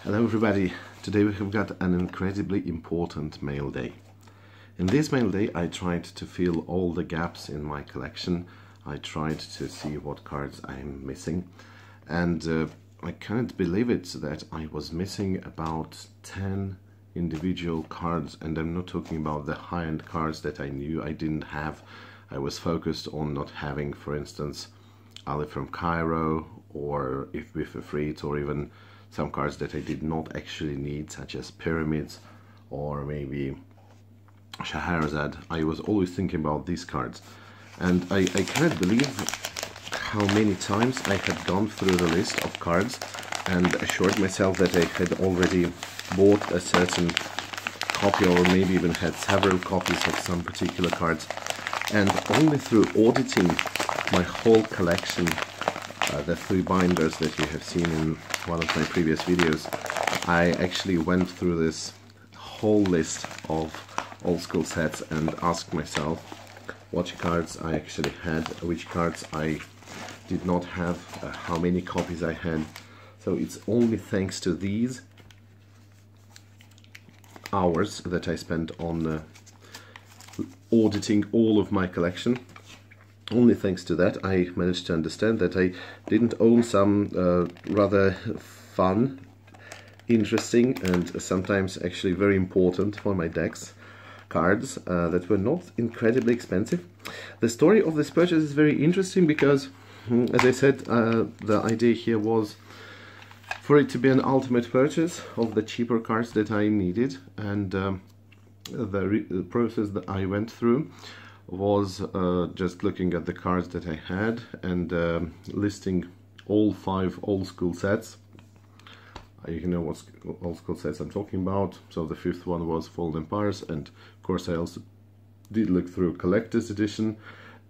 Hello everybody, today we have got an incredibly important mail day. In this mail day I tried to fill all the gaps in my collection. I tried to see what cards I'm missing, and I can't believe it that I was missing about 10 individual cards, and I'm not talking about the high-end cards that I knew I didn't have. I was focused on not having, for instance, Ali from Cairo, or if with a Fleet, or even some cards that I did not actually need, such as Pyramids or maybe Scheherazade. I was always thinking about these cards, and I cannot believe how many times I had gone through the list of cards and assured myself that I had already bought a certain copy, or maybe even had several copies of some particular cards, and only through auditing my whole collection, the 3 binders that you have seen in one of my previous videos, I actually went through this whole list of old school sets and asked myself what cards I actually had, which cards I did not have, how many copies I had. So it's only thanks to these hours that I spent on auditing all of my collection. Only thanks to that I managed to understand that I didn't own some rather fun, interesting, and sometimes actually very important for my decks cards that were not incredibly expensive. The story of this purchase is very interesting because, as I said, the idea here was for it to be an ultimate purchase of the cheaper cards that I needed, and the process that I went through was just looking at the cards that I had and listing all 5 old school sets. You know what old school sets I'm talking about. So the 5th one was Fallen Empires, and of course I also did look through Collector's Edition,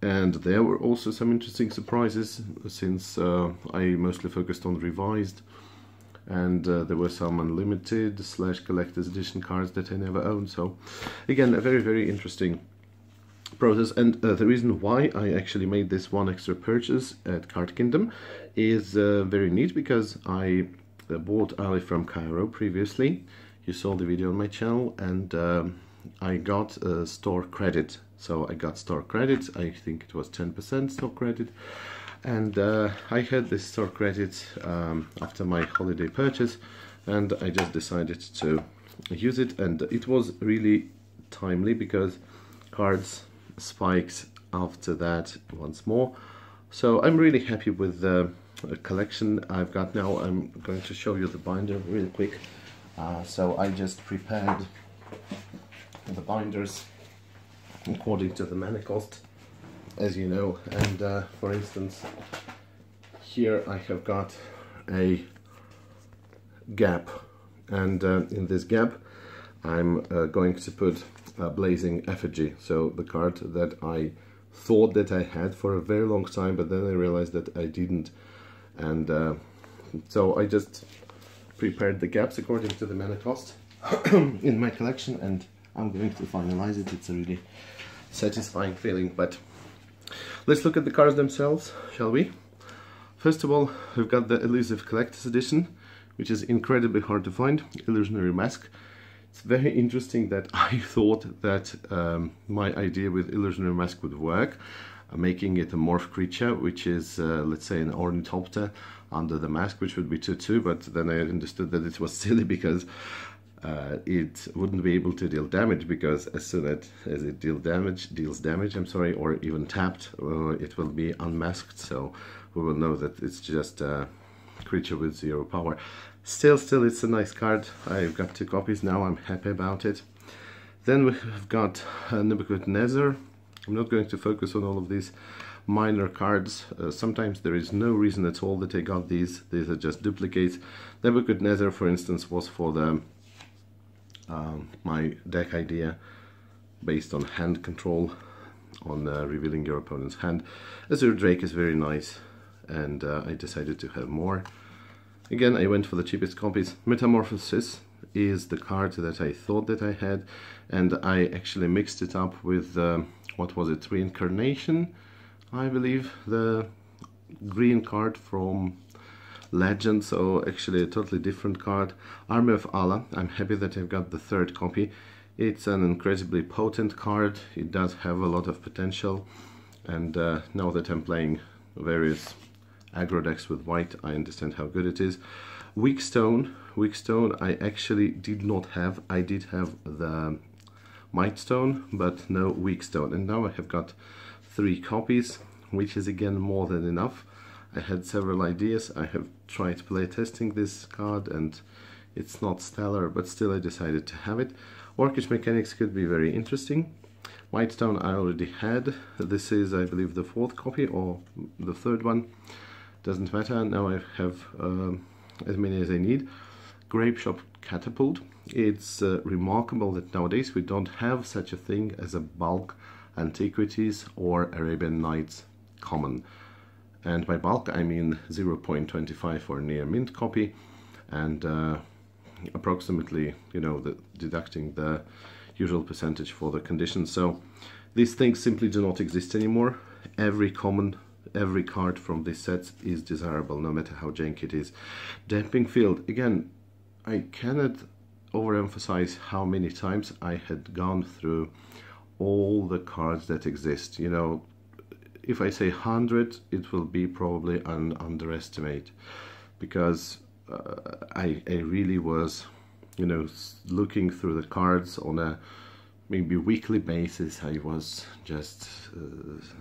and there were also some interesting surprises since I mostly focused on revised, and there were some unlimited / Collector's Edition cards that I never owned. So again, a very interesting process, and the reason why I actually made this one extra purchase at Card Kingdom is very neat, because I bought Ali from Cairo previously. You saw the video on my channel, and I got store credit. So I got store credit, I think it was 10% store credit, and I had this store credit after my holiday purchase, and I just decided to use it, and it was really timely because cards spiked after that once more. So I'm really happy with the collection I've got now. I'm going to show you the binder real quick. So I just prepared the binders according to the mana cost, as you know, and for instance here I have got a gap, and in this gap I'm going to put Blazing Effigy, so the card that I thought that I had for a very long time, but then I realized that I didn't, and so I just prepared the gaps according to the mana cost in my collection, and I'm going to finalize it. It's a really satisfying feeling. But let's look at the cards themselves, shall we? First of all, we've got the Elusive Collector's Edition, which is incredibly hard to find, Illusionary Mask. It's very interesting that I thought that my idea with Illusionary Mask would work, making it a morph creature, which is, let's say, an Ornithopter under the mask, which would be 2/2, but then I understood that it was silly because it wouldn't be able to deal damage, because as soon as it deals damage, I'm sorry, or even tapped, it will be unmasked, so we will know that it's just a creature with 0 power. Still, it's a nice card. I've got 2 copies now, I'm happy about it. Then we've got Nebuchadnezzar. I'm not going to focus on all of these minor cards. Sometimes there is no reason at all that I got these. These are just duplicates. Nebuchadnezzar, for instance, was for the my deck idea based on hand control, on revealing your opponent's hand. Azure Drake is very nice, and I decided to have more. Again, I went for the cheapest copies. Metamorphosis is the card that I thought that I had, and I actually mixed it up with, what was it, Reincarnation, I believe, the green card from Legend, so actually a totally different card. Army of Allah, I'm happy that I've got the third copy. It's an incredibly potent card, it does have a lot of potential, and now that I'm playing various aggro decks with white, I understand how good it is. Weak Stone I actually did not have. I did have the Might Stone, but no Weak Stone, and now I have got 3 copies, which is again more than enough. I had several ideas. I have tried play testing this card and it's not stellar, but still I decided to have it. Orcish Mechanics could be very interesting. White Stone I already had. This is, I believe, the 4th copy or the 3rd one. Doesn't matter. Now I have as many as I need. Grape Shop Catapult. It's remarkable that nowadays we don't have such a thing as a bulk Antiquities or Arabian Nights common. And by bulk I mean 0.25 or near mint copy, and approximately, you know, deducting the usual percentage for the conditions. So these things simply do not exist anymore. Every card from these sets is desirable, no matter how jank it is. Dampening Field, again, I cannot overemphasize how many times I had gone through all the cards that exist. You know, if I say 100, it will be probably an underestimate, because I really was, you know, looking through the cards on a maybe weekly basis. I was just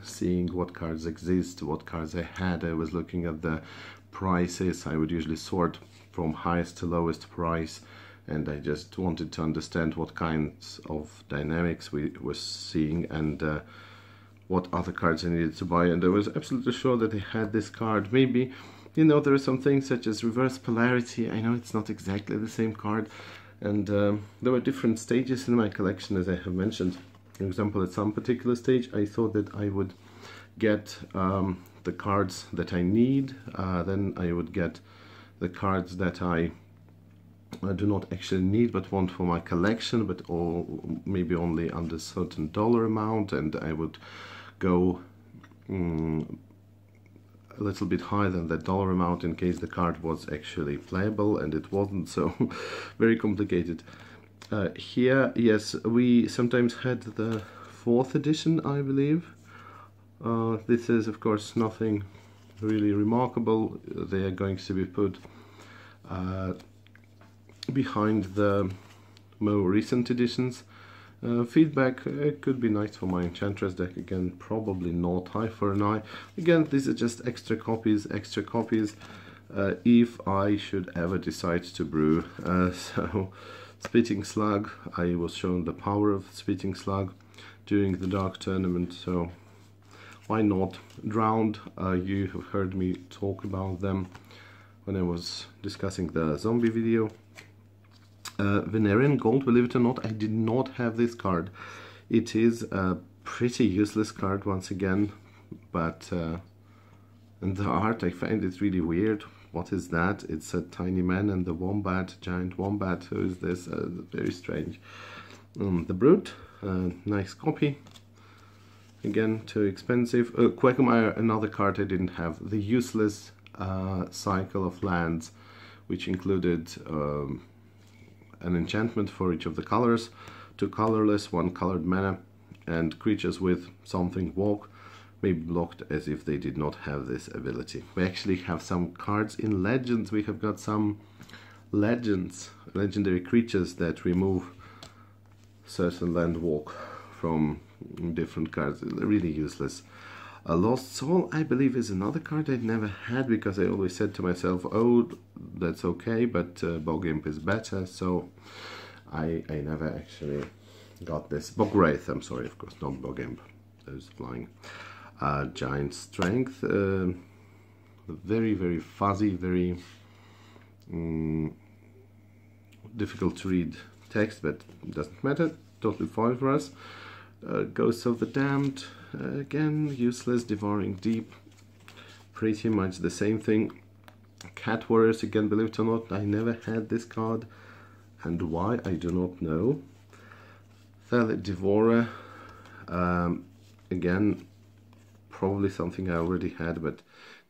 seeing what cards exist, what cards I had. I was looking at the prices. I would usually sort from highest to lowest price, and I just wanted to understand what kinds of dynamics we were seeing and what other cards I needed to buy, and I was absolutely sure that I had this card. Maybe, you know, there are some things such as Reverse Polarity. I know it's not exactly the same card, and there were different stages in my collection, as I have mentioned. For example, at some particular stage I thought that I would get the cards that I need, then I would get the cards that I do not actually need but want for my collection, but or maybe only under a certain dollar amount, and I would go a little bit higher than that dollar amount in case the card was actually playable, and it wasn't, so very complicated. Here, yes, we sometimes had the 4th edition, I believe. This is, of course, nothing really remarkable. They are going to be put behind the more recent editions. Feedback, it could be nice for my Enchantress deck. Again, probably not. Eye for an eye. Again, these are just extra copies. If I should ever decide to brew. So, Spitting Slug, I was shown the power of Spitting Slug during the Dark Tournament, so why not? Drowned, you have heard me talk about them when I was discussing the zombie video. Venerian Gold, believe it or not, I did not have this card. It is a pretty useless card once again, but in the art I find it really weird. What is that? It's a tiny man and the wombat, giant wombat. Who is this? Very strange. The Brute, nice copy. Again, too expensive. Quagmire, another card I didn't have. The useless cycle of lands, which included an enchantment for each of the colors, 2 colorless, 1 colored mana, and creatures with something walk may be blocked as if they did not have this ability. We actually have some cards in Legends. We have got some legendary creatures that remove certain land walk from different cards. Really useless. A Lost Soul, I believe, is another card I never had, because I always said to myself, oh, that's okay, but Bog Imp is better, so I never actually got this. Bog Wraith, I'm sorry, of course, not Bog Imp, those flying. Giant Strength, very, very fuzzy, very difficult to read text, but it doesn't matter, totally fine for us. Ghosts of the Damned, again, useless. Devouring Deep, pretty much the same thing. Cat Warriors, again, believe it or not, I never had this card, and why, I do not know. Thalit Devourer, again, probably something I already had, but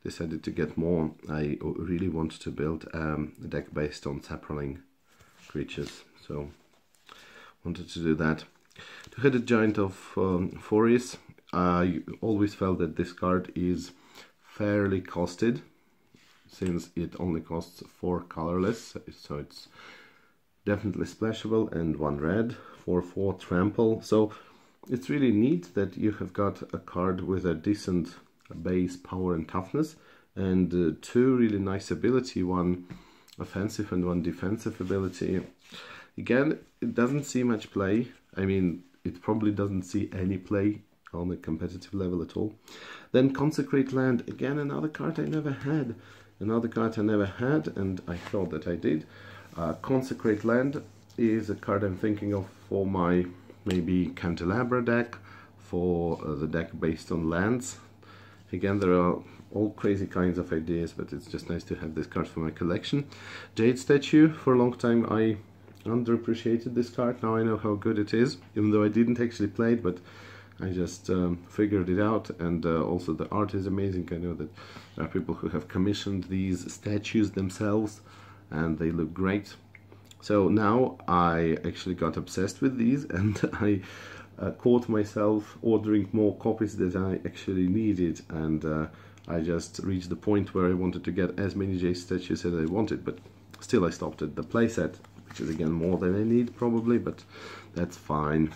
decided to get more. I really want to build a deck based on sapling creatures, so wanted to do that. Two-headed Giant of Tortoise. I always felt that this card is fairly costed, since it only costs 4 colorless, so it's definitely splashable, and 1 red for 4 trample. So it's really neat that you have got a card with a decent base power and toughness, and 2 really nice ability, 1 offensive and 1 defensive ability. Again, it doesn't see much play. I mean, it probably doesn't see any play on a competitive level at all. Then Consecrate Land, again another card I never had. And I thought that I did. Consecrate Land is a card I'm thinking of for my maybe Candelabra deck, for the deck based on lands. Again, there are all crazy kinds of ideas, but it's just nice to have this card for my collection. Jade Statue, for a long time I underappreciated this card. Now I know how good it is, even though I didn't actually play it, but I just figured it out, and also the art is amazing. I know that there are people who have commissioned these statues themselves, and they look great. So now I actually got obsessed with these, and I caught myself ordering more copies that I actually needed, and I just reached the point where I wanted to get as many Jade statues as I wanted, but still I stopped at the playset, which is again more than I need probably, but that's fine.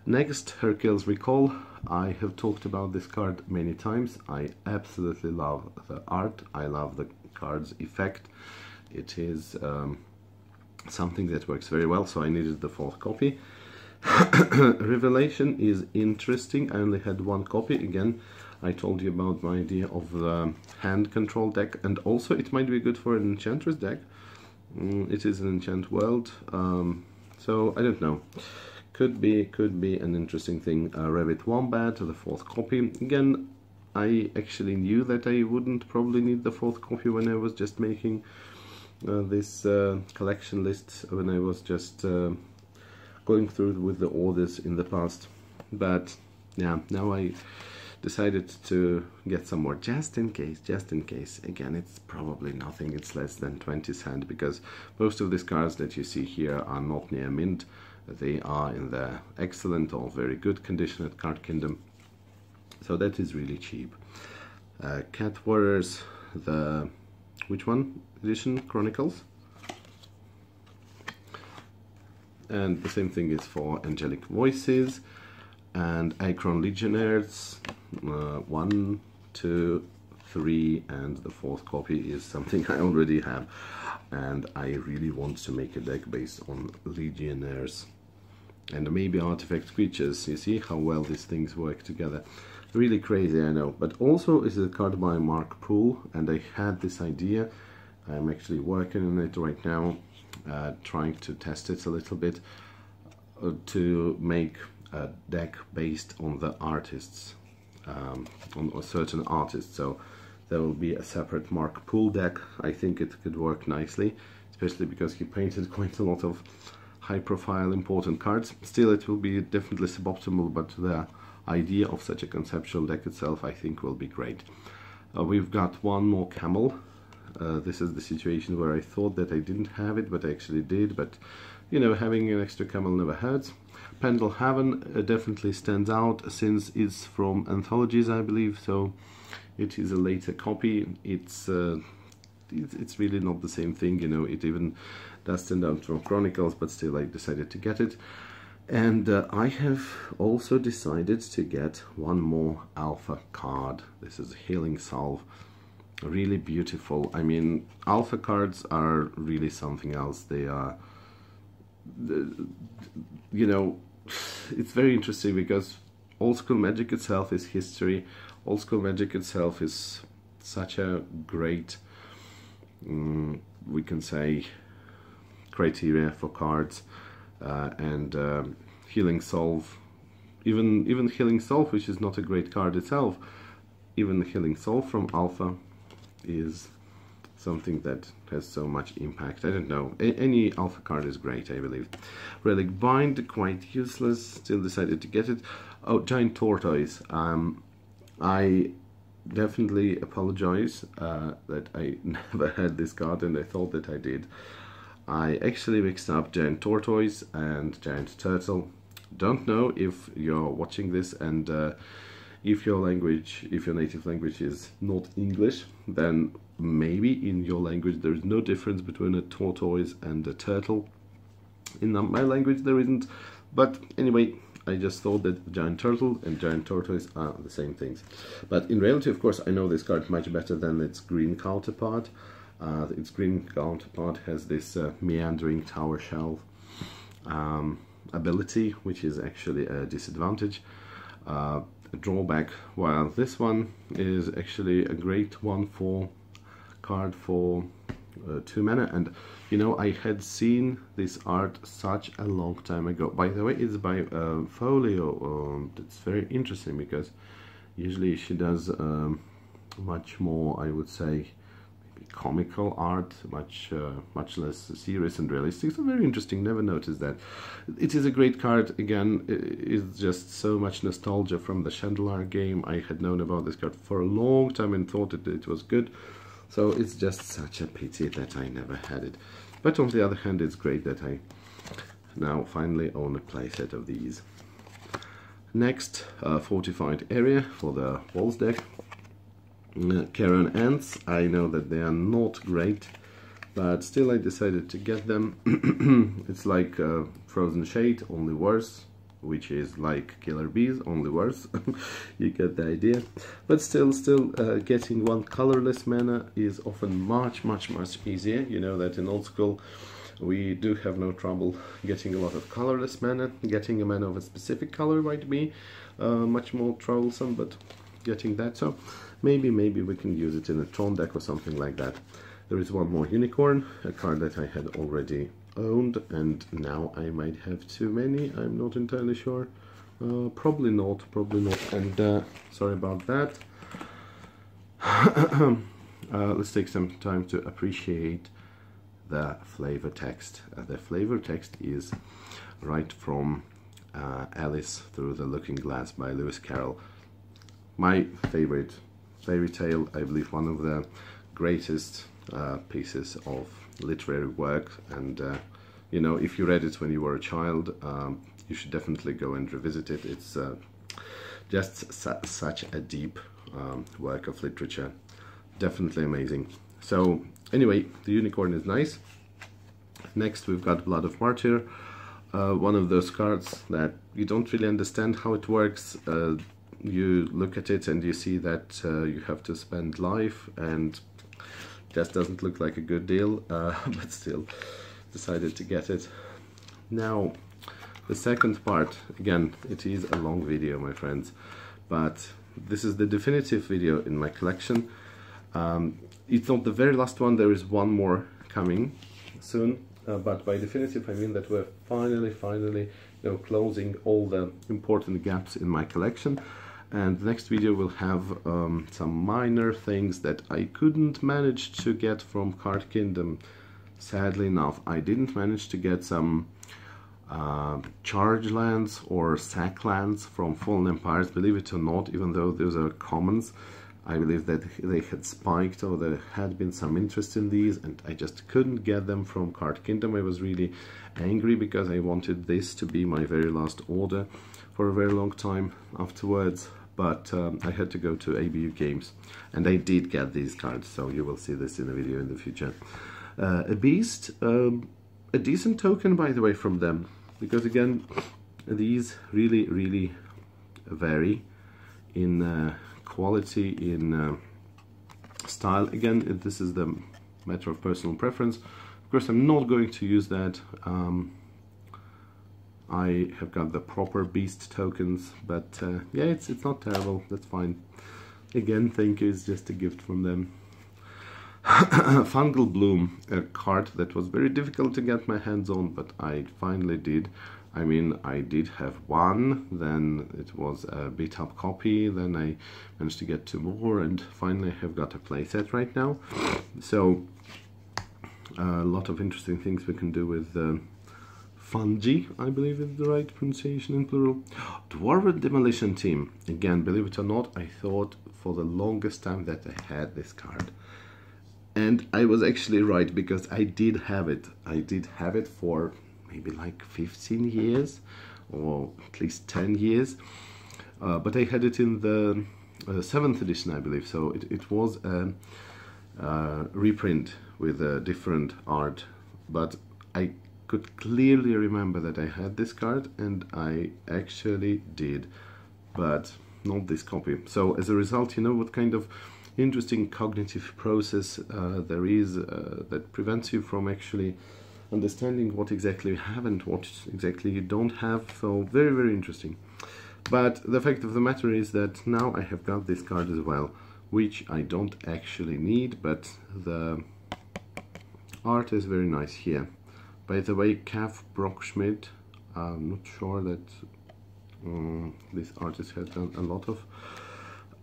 Next, Hercules Recall. I have talked about this card many times. I absolutely love the art. I love the card's effect. It is something that works very well, so I needed the 4th copy. Revelation is interesting. I only had 1 copy. Again, I told you about my idea of the hand control deck, and also it might be good for an Enchantress deck. It is an enchant world, so I don't know. Could be an interesting thing. Rabbit Wombat, the 4th copy. Again, I actually knew that I wouldn't probably need the 4th copy when I was just making this collection list, when I was just going through with the orders in the past. But yeah, now I decided to get some more just in case. Again, it's probably nothing, it's less than 20 cents, because most of these cards that you see here are not near mint. They are in the excellent or very good condition at Card Kingdom, so that is really cheap. Cat Warriors, the which one edition? Chronicles, and the same thing is for Angelic Voices and Akron Legionnaires. 1, 2, 3, and the 4th copy is something I already have, and I really want to make a deck based on Legionnaires and maybe artifact creatures. You see how well these things work together. Really crazy, I know. But also is a card by Mark Poole, and I had this idea. I'm actually working on it right now, trying to test it a little bit, to make a deck based on the artists, on a certain artist. So there will be a separate Mark Poole deck. I think it could work nicely, especially because he painted quite a lot of high-profile important cards. Still, it will be definitely suboptimal, but the idea of such a conceptual deck itself, I think, will be great. We've got 1 more camel. This is the situation where I thought that I didn't have it, but I actually did. But you know, having an extra camel never hurts. Pendle Haven definitely stands out, since it's from Anthologies, I believe, so it is a later copy. It's really not the same thing, you know. It even does stand out from Chronicles, but still I decided to get it. And I have also decided to get 1 more alpha card. This is Healing Salve. Really beautiful. I mean, alpha cards are really something else. They are, you know, it's very interesting, because Old School Magic itself is history. Old School Magic itself is such a great, we can say, criteria for cards, and Healing Salve, even Healing Salve, which is not a great card itself, even Healing Salve from Alpha is something that has so much impact. I don't know, any Alpha card is great, I believe. Relic Bind, quite useless, still decided to get it. Oh, Giant Tortoise. I definitely apologize that I never had this card and I thought that I did. I actually mixed up Giant Tortoise and Giant Turtle. Don't know if you're watching this and if your native language is not English, then maybe in your language there is no difference between a tortoise and a turtle. In my language there isn't, but anyway, I just thought that Giant Turtle and Giant Tortoise are the same things. But in reality, of course, I know this card much better than its green counterpart. Its green counterpart has this meandering tower shelf ability, which is actually a disadvantage, a drawback, while this one is actually a great card for 2 mana. And you know, I had seen this art such a long time ago. By the way, it's by Folio. It's very interesting because usually she does much more, I would say, maybe comical art, much less serious and realistic. So very interesting. Never noticed that. It is a great card. Again, it's just so much nostalgia from the Chandelier game. I had known about this card for a long time and thought that it was good. So it's just such a pity that I never had it. But on the other hand, it's great that I now finally own a playset of these. Next, Fortified Area for the Walls deck. Carrion Ants. I know that they are not great, but still I decided to get them. It's like Frozen Shade, only worse, which is like Killer Bees, only worse. You get the idea. But still getting one colorless mana is often much easier. You know that in old school we do have no trouble getting a lot of colorless mana. Getting a mana of a specific color might be much more troublesome, but getting that, so maybe we can use it in a Tron deck or something like that. There is one more Unicorn, a card that I had already owned, and now I might have too many. I'm not entirely sure. Probably not, and sorry about that. Let's take some time to appreciate the flavor text. The flavor text is right from Alice Through the Looking Glass by Lewis Carroll. My favorite fairy tale, I believe one of the greatest pieces of literary work, and you know, if you read it when you were a child, you should definitely go and revisit it. It's just such a deep work of literature, definitely amazing. So anyway, the Unicorn is nice. Next we've got Blood of Martyr, one of those cards that you don't really understand how it works. You look at it and you see that you have to spend life, and just doesn't look like a good deal, but still decided to get it. Now the second part, again, it is a long video, my friends, but this is the definitive video in my collection. It's not the very last one, there is one more coming soon, but by definitive I mean that we're finally you know, closing all the important gaps in my collection. And the next video will have some minor things that I couldn't manage to get from Card Kingdom. Sadly enough, I didn't manage to get some charge lands or sack lands from Fallen Empires, believe it or not, even though those are commons. I believe that they had spiked, or there had been some interest in these, and I just couldn't get them from Card Kingdom. I was really angry because I wanted this to be my very last order for a very long time afterwards. But I had to go to ABU Games, and I did get these cards, so you will see this in a video in the future. A Beast, a decent token, by the way, from them, because again, these really vary in quality, in style. Again, this is the matter of personal preference. Of course, I'm not going to use that. I have got the proper Beast tokens, but yeah, it's not terrible, that's fine. Again, thank you, it's just a gift from them. Fungal Bloom, a card that was very difficult to get my hands on, but I finally did. I mean, I did have one, then it was a beat up copy, then I managed to get 2 more, and finally I have got a playset right now. So, a lot of interesting things we can do with Fungi, I believe is the right pronunciation in plural. Dwarven Demolition Team. Again, believe it or not, I thought for the longest time that I had this card. And I was actually right, because I did have it. I did have it for maybe like 15 years, or at least 10 years. But I had it in the 7th edition, I believe. So it was a reprint with a different art. But I could clearly remember that I had this card, and I actually did, but not this copy. So as a result, you know what kind of interesting cognitive process there is that prevents you from actually understanding what exactly you have and what exactly you don't have. So very, very interesting. But the fact of the matter is that now I have got this card as well, which I don't actually need, but the art is very nice here. By the way, Cav Brockschmidt, I'm not sure that this artist has done a lot of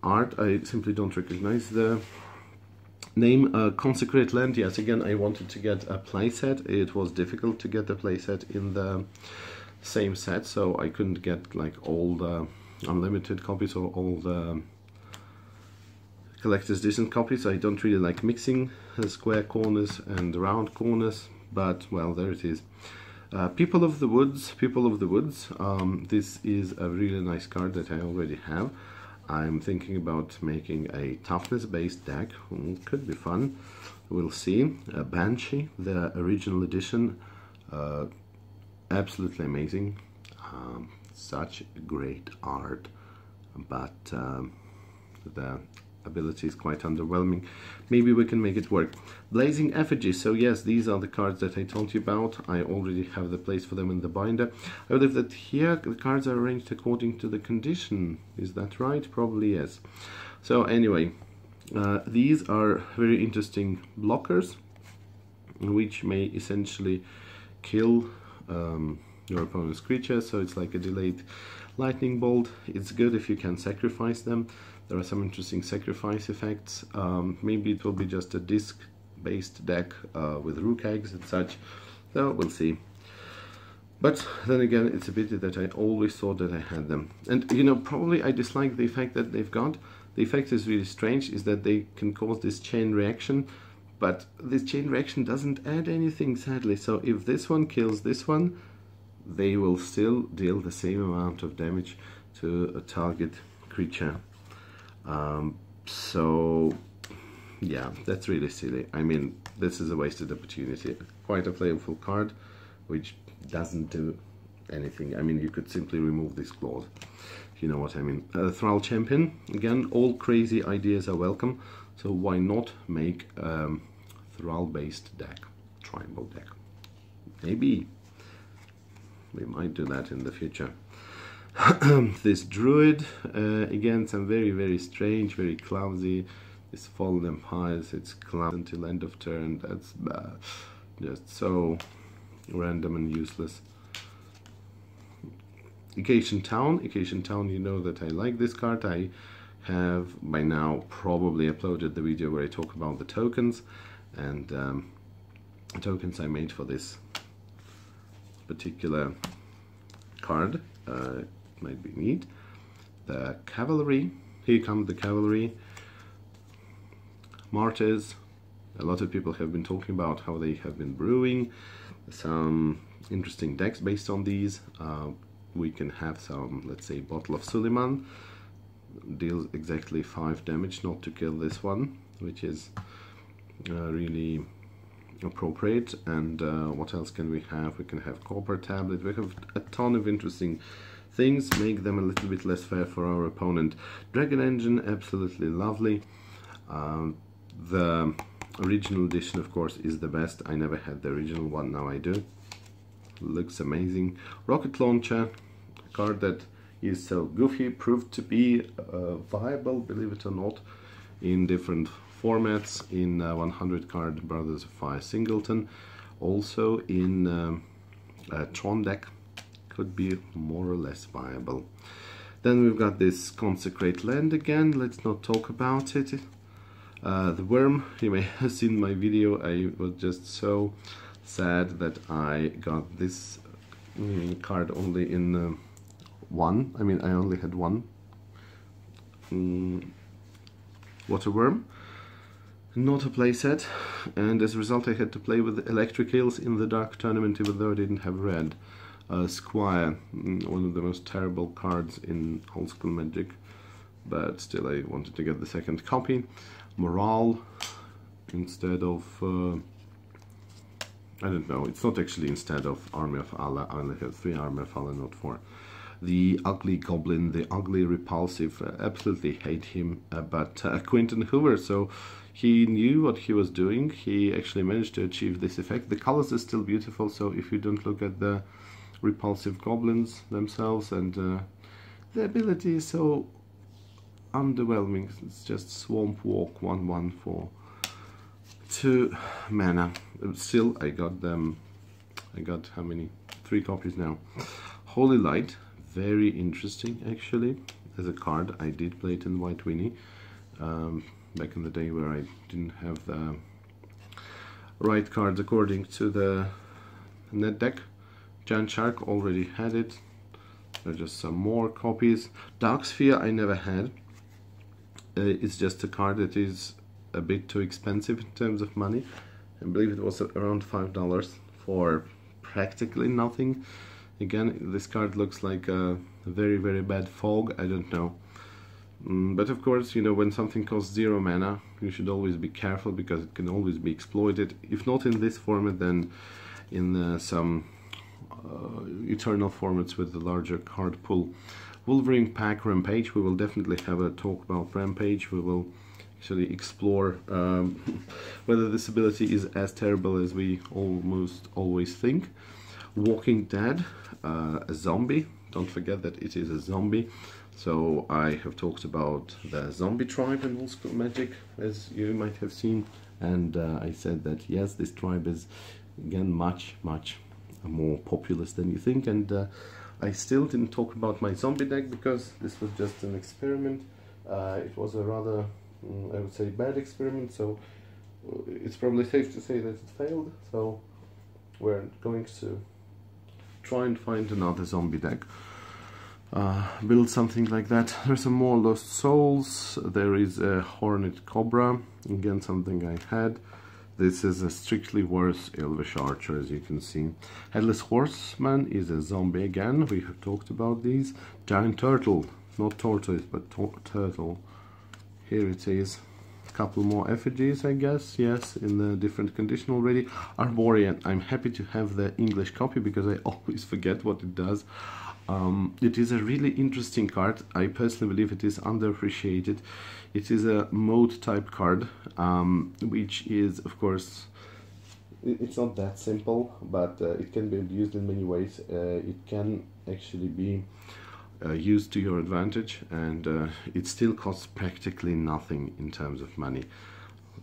art. I simply don't recognize the name. Consecrate Land, yes, again, I wanted to get a playset. It was difficult to get the playset in the same set, so I couldn't get like all the unlimited copies or all the collector's edition copies. I don't really like mixing square corners and round corners, but well, there it is. People of the Woods. This is a really nice card that I already have. I'm thinking about making a toughness based deck. Could be fun, we'll see. Banshee, the original edition, absolutely amazing. Such great art, but the ability is quite underwhelming. Maybe we can make it work. Blazing Effigy. So yes, these are the cards that I told you about. I already have the place for them in the binder. I believe that here the cards are arranged according to the condition. Is that right? Probably yes. So anyway, these are very interesting blockers, which may essentially kill your opponent's creature. So it's like a delayed lightning bolt. It's good if you can sacrifice them. There are some interesting sacrifice effects. Maybe it will be just a disc-based deck with rook eggs and such. So we'll see. But then again, it's a pity that I always thought that I had them. And you know, probably I dislike the effect that they've got. The effect is really strange, is that they can cause this chain reaction, but this chain reaction doesn't add anything, sadly. So if this one kills this one, they will still deal the same amount of damage to a target creature. So yeah, that's really silly. I mean, this is a wasted opportunity. Quite a playful card, which doesn't do anything. I mean, you could simply remove this clause, if you know what I mean. Thrall Champion, again, all crazy ideas are welcome, so why not make a Thrall based deck, tribal deck? Maybe we might do that in the future. This Druid, again, some very, very strange, very clumsy. This Fallen Empires, it's clumsy until end of turn. That's just so random and useless. Occasion Town, you know that I like this card. I have by now probably uploaded the video where I talk about the tokens, and tokens I made for this particular card. Might be neat. The Cavalry, here comes the Cavalry. Martyrs, a lot of people have been talking about how they have been brewing some interesting decks based on these. We can have some, let's say, Bottle of Suleiman, deals exactly 5 damage, not to kill this one, which is really appropriate. And what else can we have? We can have Copper Tablet. We have a ton of interesting things, make them a little bit less fair for our opponent. Dragon Engine, absolutely lovely. The original edition, of course, is the best. I never had the original one, now I do. Looks amazing. Rocket Launcher, a card that is so goofy, proved to be viable, believe it or not, in different formats, in 100 card Brothers of Fire Singleton, also in a Tron deck. Could be more or less viable. Then we've got this Consecrate Land again. Let's not talk about it. The Worm, you may have seen my video. I was just so sad that I got this card only in one. I mean, I only had one water worm, not a playset, and as a result I had to play with the electric eels in the dark tournament even though I didn't have red. Squire, one of the most terrible cards in old school Magic, but still I wanted to get the second copy. Morale instead of I don't know, it's not actually instead of Army of Allah. I only have 3 Army of Allah, not 4. The ugly goblin, the ugly repulsive, absolutely hate him, but Quentin Hoover, so he knew what he was doing. He actually managed to achieve this effect. The colors are still beautiful, so if you don't look at the repulsive goblins themselves, and the ability is so underwhelming. It's just Swamp Walk 1/1 for 2 mana. Still, I got them. I got how many? 3 copies now. Holy Light, very interesting actually as a card. I did play it in White Winnie back in the day where I didn't have the right cards according to the net deck. Giant Shark already had it. There are just some more copies. Dark Sphere I never had. It's just a card that is a bit too expensive in terms of money. I believe it was around $5 for practically nothing. Again, this card looks like a very, very bad fog. I don't know. But of course, you know, when something costs 0 mana, you should always be careful because it can always be exploited. If not in this format, then in some eternal formats with the larger card pool. Wolverine Pack Rampage, we will definitely have a talk about Rampage. We will actually explore whether this ability is as terrible as we almost always think. Walking Dead, a zombie. Don't forget that it is a zombie. So I have talked about the zombie tribe in old school Magic, as you might have seen, and I said that yes, this tribe is again much more populous than you think, and I still didn't talk about my zombie deck because this was just an experiment. It was a rather, I would say, bad experiment, so it's probably safe to say that it failed. So we're going to try and find another zombie deck. Build something like that. There's some more Lost Souls. There is a Hornet Cobra, again something I had. This is a strictly worse Elvish Archer, as you can see. Headless Horseman is a zombie again. We have talked about these. Giant Turtle, not Tortoise, but Turtle. Here it is. A couple more effigies, I guess. Yes, in the different condition already. Arborian. I'm happy to have the English copy because I always forget what it does. It is a really interesting card. I personally believe it is underappreciated. It is a mode type card, which is, of course, it's not that simple, but it can be used in many ways. It can actually be used to your advantage, and it still costs practically nothing in terms of money.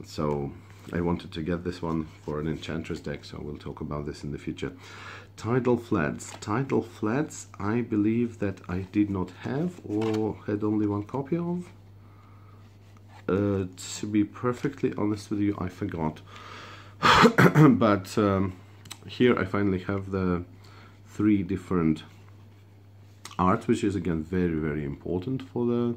So I wanted to get this one for an Enchantress deck, so we'll talk about this in the future. Tidal Floods. Tidal Floods, I believe that I did not have or had only 1 copy of. To be perfectly honest with you, I forgot. But here I finally have the 3 different art, which is again very, very important for the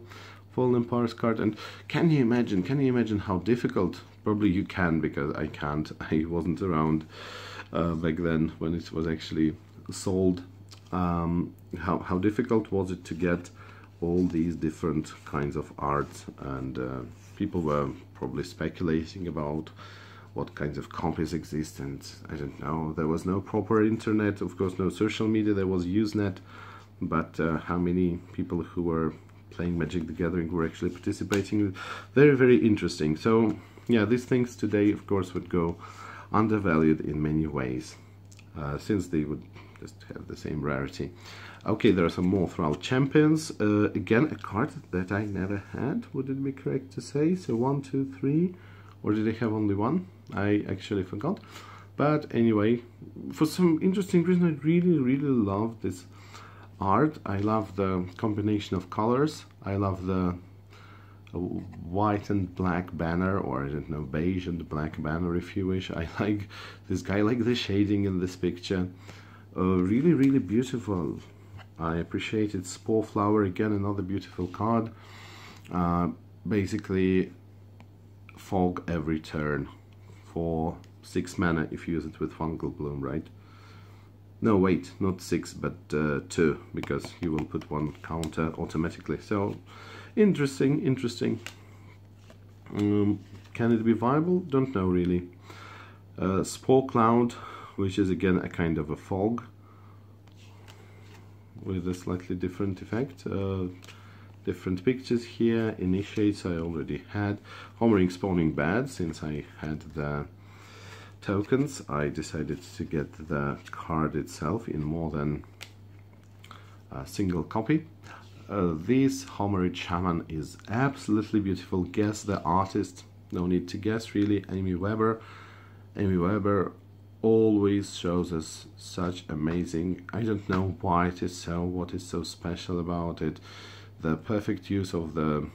Fallen Empires card. And can you imagine how difficult? Probably you can, because I can't. I wasn't around back then when it was actually sold. How difficult was it to get all these different kinds of art, and people were probably speculating about what kinds of copies exist, and I don't know, there was no proper internet, of course no social media, there was Usenet, but how many people who were playing Magic the Gathering were actually participating? Very, very interesting. So yeah, these things today of course would go undervalued in many ways, since they would just have the same rarity. Okay, there are some more Thrall Champions. Again, a card that I never had, would it be correct to say? So 1, 2, 3, or did I have only 1? I actually forgot. But anyway, for some interesting reason, I really, really love this art. I love the combination of colors. I love the white and black banner, or I don't know, beige and black banner if you wish. I like this guy, I like the shading in this picture. Really, really beautiful. I appreciate it. Spore Flower, again, another beautiful card. Basically, fog every turn for 6 mana if you use it with Fungal Bloom, right? No, wait, not 6, but 2, because you will put 1 counter automatically. So, interesting, interesting. Can it be viable? Don't know really. Spore Cloud, which is again a kind of a fog with a slightly different effect. Different pictures here. Initiates I already had. Homering Spawning Bad, since I had the tokens, I decided to get the card itself in more than a single copy. This Homerid Shaman is absolutely beautiful. Guess the artist. No need to guess really. Amy Weber. Amy Weber always shows us such amazing. I don't know why it is so. What is so special about it? The perfect use of the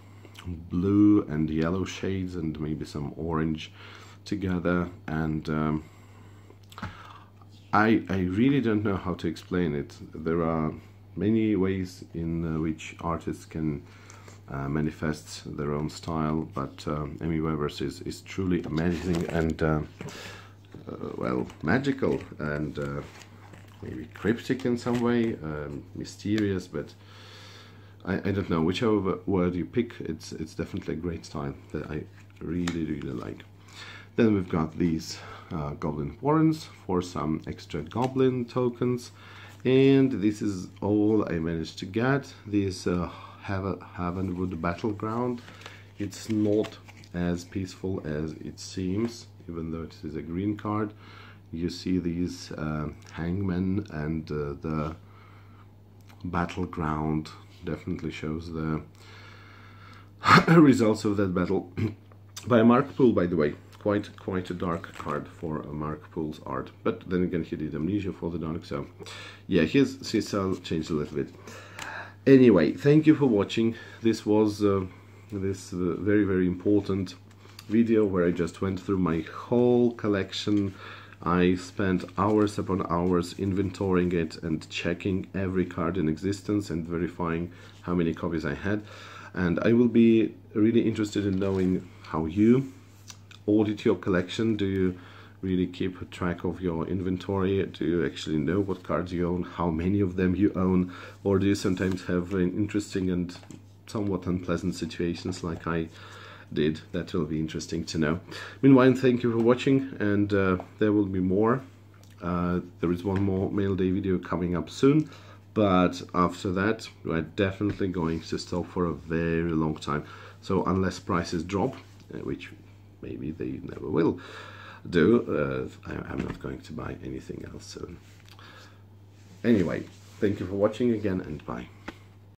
blue and yellow shades and maybe some orange together, and I really don't know how to explain it. There are many ways in which artists can manifest their own style, but Amy Weber's is truly amazing and well, magical and maybe cryptic in some way, mysterious, but I don't know, whichever word you pick, it's definitely a great style that I really, really like. Then we've got these Goblin Warrens for some extra Goblin tokens, and this is all I managed to get. This Havenwood Battleground. It's not as peaceful as it seems, even though it is a green card. You see these hangmen, and the battleground definitely shows the results of that battle. By Mark Poole, by the way. Quite a dark card for Mark Poole's art, but then again he did Amnesia for the dark, so yeah, his style changed a little bit. Anyway, thank you for watching. This was this very, very important video where I just went through my whole collection. I spent hours upon hours inventorying it and checking every card in existence and verifying how many copies I had, and I will be really interested in knowing how you audit your collection. Do you really keep track of your inventory? Do you actually know what cards you own, how many of them you own, or do you sometimes have interesting and somewhat unpleasant situations like I did? That will be interesting to know. Meanwhile, thank you for watching, and there will be more. There is one more Mail Day video coming up soon, but after that we're definitely going to stop for a very long time. So unless prices drop, which maybe they never will do, I'm not going to buy anything else soon. Anyway, thank you for watching again, and bye.